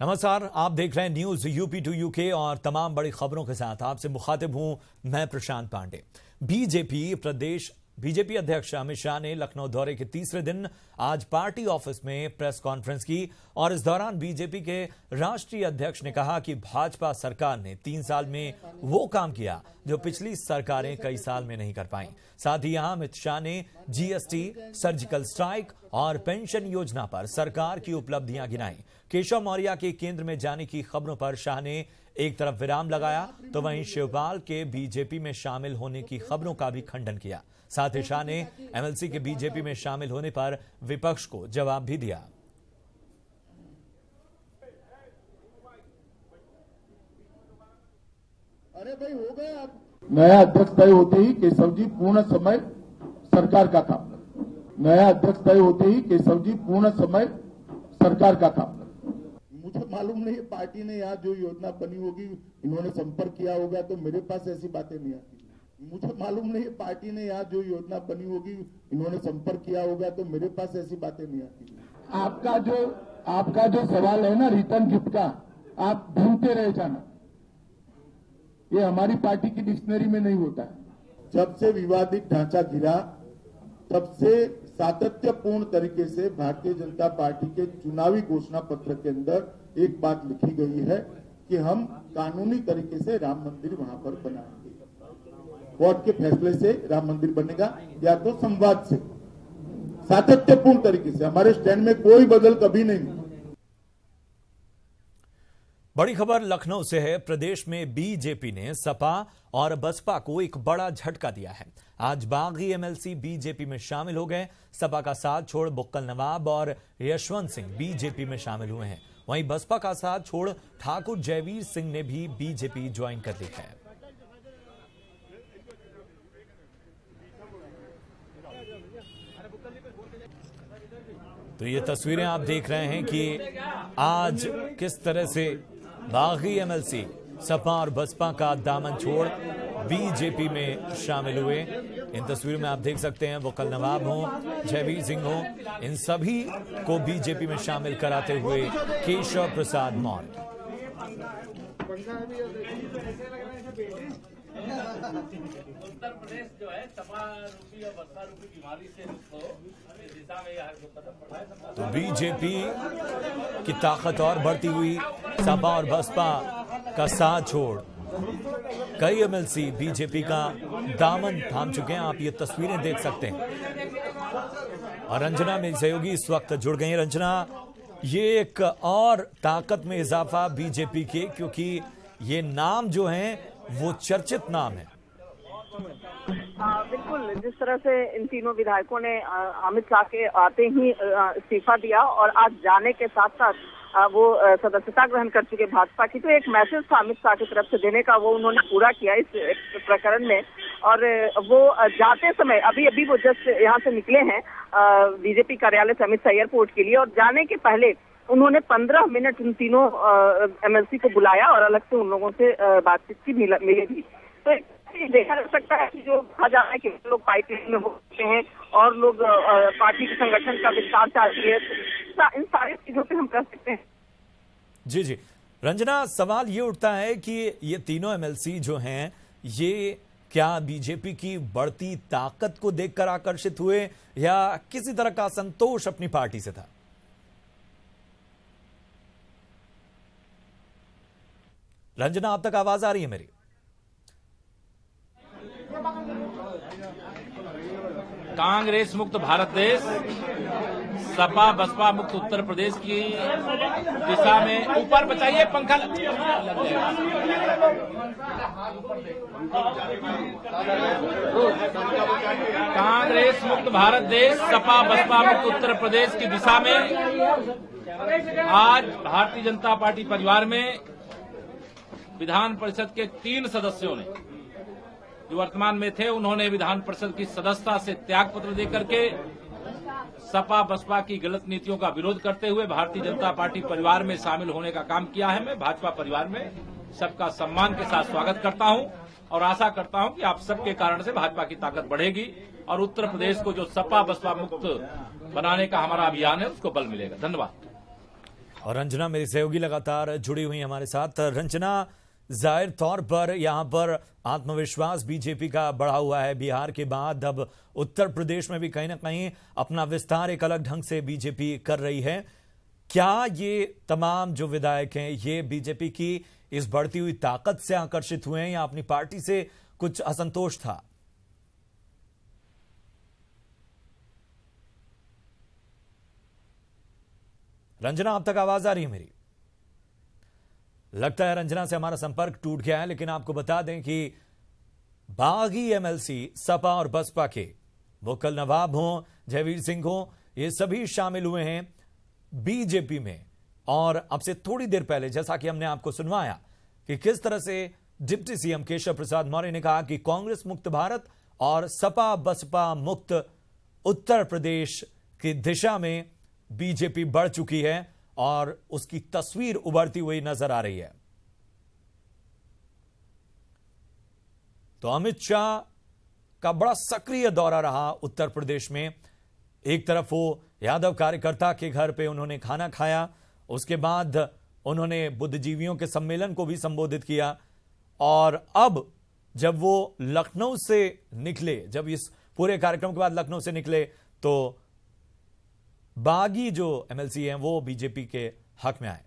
नमस्कार, आप देख रहे हैं न्यूज यूपी टू यूके और तमाम बड़ी खबरों के साथ आपसे मुखातिब हूं मैं प्रशांत पांडे। बीजेपी अध्यक्ष अमित शाह ने लखनऊ दौरे के तीसरे दिन आज पार्टी ऑफिस में प्रेस कॉन्फ्रेंस की और इस दौरान बीजेपी के राष्ट्रीय अध्यक्ष ने कहा कि भाजपा सरकार ने 3 साल में वो काम किया जो पिछली सरकारें कई साल में नहीं कर पाईं। साथ ही यहां अमित शाह ने जीएसटी, सर्जिकल स्ट्राइक और पेंशन योजना पर सरकार की उपलब्धियां गिनाई। केशव मौर्य के केंद्र में जाने की खबरों पर शाह ने एक तरफ विराम लगाया तो वहीं शिवपाल के बीजेपी में शामिल होने की खबरों का भी खंडन किया। साथ ही शाह ने एमएलसी के बीजेपी में शामिल होने पर विपक्ष को जवाब भी दिया। अरे भाई हो गया, नया अध्यक्ष तय होते ही केशव जी पूर्ण समय सरकार का था। नया अध्यक्ष तय होते ही केशव जी पूर्ण समय सरकार का था। मुझे मालूम नहीं पार्टी ने यहाँ जो योजना बनी होगी इन्होंने संपर्क किया होगा, तो मेरे पास ऐसी बातें नहीं आती। मुझे मालूम नहीं पार्टी ने यहाँ जो योजना बनी होगी इन्होंने संपर्क किया होगा, तो मेरे पास ऐसी बातें नहीं आती। आपका जो सवाल है ना रिटर्न गिफ्ट का, आप ढूंढते रह जाना, ये हमारी पार्टी की डिक्शनरी में नहीं होता है। जब से विवादित ढांचा गिरा तब से सातत्यपूर्ण तरीके से भारतीय जनता पार्टी के चुनावी घोषणा पत्र के अंदर एक बात लिखी गई है कि हम कानूनी तरीके से राम मंदिर वहां पर बनाएंगे। कोर्ट के फैसले से राम मंदिर बनेगा या तो संवाद से, सातत्यपूर्ण तरीके से। हमारे स्टैंड में कोई बदल कभी नहीं। बड़ी खबर लखनऊ से है। प्रदेश में बीजेपी ने सपा और बसपा को एक बड़ा झटका दिया है। आज बागी एमएलसी बीजेपी में शामिल हो गए। सपा का साथ छोड़ बुक्कल नवाब और यशवंत सिंह बीजेपी में शामिल हुए हैं। वहीं बसपा का साथ छोड़ ठाकुर जयवीर सिंह ने भी बीजेपी ज्वाइन कर ली है। तो ये तस्वीरें आप देख रहे हैं कि आज किस तरह से बागी एमएलसी सपा और बसपा का दामन छोड़ बीजेपी में शामिल हुए। इन तस्वीरों में आप देख सकते हैं बुक्कल नवाब हों, जयवीर सिंह हों, इन सभी को बीजेपी में शामिल कराते हुए केशव प्रसाद मौर्य। उत्तर प्रदेश जो है सपा रूपी और बसपा रूपी बीमारी से इस दिशा में यह कदम बढ़ा है। तो बीजेपी की ताकत और बढ़ती हुई, सपा और बसपा का साथ छोड़ कई एमएलसी बीजेपी का दामन थाम चुके हैं। आप ये तस्वीरें देख सकते हैं। और रंजना मेरी सहयोगी इस वक्त जुड़ गई हैं। रंजना, ये एक और ताकत में इजाफा बीजेपी के, क्योंकि ये नाम जो हैं वो चर्चित नाम है। बिल्कुल, जिस तरह से इन तीनों विधायकों ने अमित शाह के आते ही इस्तीफा दिया और आज जाने के साथ साथ वो सदस्यता ग्रहण कर चुके भाजपा की, तो एक मैसेज था अमित शाह की तरफ से देने का, वो उन्होंने पूरा किया इस प्रकरण में। और वो जाते समय अभी वो जस्ट यहाँ से निकले हैं बीजेपी कार्यालय से अमित शाह एयरपोर्ट के लिए, और जाने के पहले उन्होंने 15 मिनट उन तीनों एमएलसी को बुलाया और अलग से उन लोगों से बातचीत की मिली भी। तो देखा जा सकता है कि जो कहा जा रहा है कि लोग पाइपलाइन में होते हैं और लोग पार्टी के संगठन का विस्तार चाहती है, इन सारी चीजों पे हम कर सकते हैं। जी रंजना, सवाल ये उठता है कि ये तीनों एमएलसी जो हैं ये क्या बीजेपी की बढ़ती ताकत को देखकर आकर्षित हुए या किसी तरह का असंतोष अपनी पार्टी से था? रंजना, आप तक आवाज आ रही है मेरी? कांग्रेस मुक्त भारत देश, सपा बसपा मुक्त उत्तर प्रदेश की दिशा में ऊपर बचाइए पंखा लग कांग्रेस मुक्त भारत देश, सपा बसपा मुक्त उत्तर प्रदेश की दिशा में आज भारतीय जनता पार्टी परिवार में विधान परिषद के 3 सदस्यों ने जो वर्तमान में थे, उन्होंने विधान परिषद की सदस्यता से त्याग पत्र देकर के सपा बसपा की गलत नीतियों का विरोध करते हुए भारतीय जनता पार्टी परिवार में शामिल होने का काम किया है। मैं भाजपा परिवार में सबका सम्मान के साथ स्वागत करता हूं और आशा करता हूं कि आप सबके कारण से भाजपा की ताकत बढ़ेगी और उत्तर प्रदेश को जो सपा बसपा मुक्त बनाने का हमारा अभियान है उसको बल मिलेगा। धन्यवाद। और रंजना मेरी सहयोगी लगातार जुड़ी हुई हमारे साथ। रंजना, जाहिर तौर पर यहां पर आत्मविश्वास बीजेपी का बढ़ा हुआ है। बिहार के बाद अब उत्तर प्रदेश में भी कहीं ना कहीं अपना विस्तार एक अलग ढंग से बीजेपी कर रही है। क्या ये तमाम जो विधायक हैं ये बीजेपी की इस बढ़ती हुई ताकत से आकर्षित हुए हैं या अपनी पार्टी से कुछ असंतोष था? रंजना, अब तक आवाज आ रही है मेरी? लगता है रंजना से हमारा संपर्क टूट गया है, लेकिन आपको बता दें कि बागी एमएलसी सपा और बसपा के मुकल नवाब हों, जयवीर सिंह हों, ये सभी शामिल हुए हैं बीजेपी में। और अब से थोड़ी देर पहले जैसा कि हमने आपको सुनवाया कि किस तरह से डिप्टी सीएम केशव प्रसाद मौर्य ने कहा कि कांग्रेस मुक्त भारत और सपा बसपा मुक्त उत्तर प्रदेश की दिशा में बीजेपी बढ़ चुकी है और उसकी तस्वीर उभरती हुई नजर आ रही है। तो अमित शाह का बड़ा सक्रिय दौरा रहा उत्तर प्रदेश में। एक तरफ वो यादव कार्यकर्ता के घर पे उन्होंने खाना खाया, उसके बाद उन्होंने बुद्धिजीवियों के सम्मेलन को भी संबोधित किया, और अब जब वो लखनऊ से निकले, जब इस पूरे कार्यक्रम के बाद लखनऊ से निकले, तो बागी जो एमएलसी हैं वो बीजेपी के हक में आए।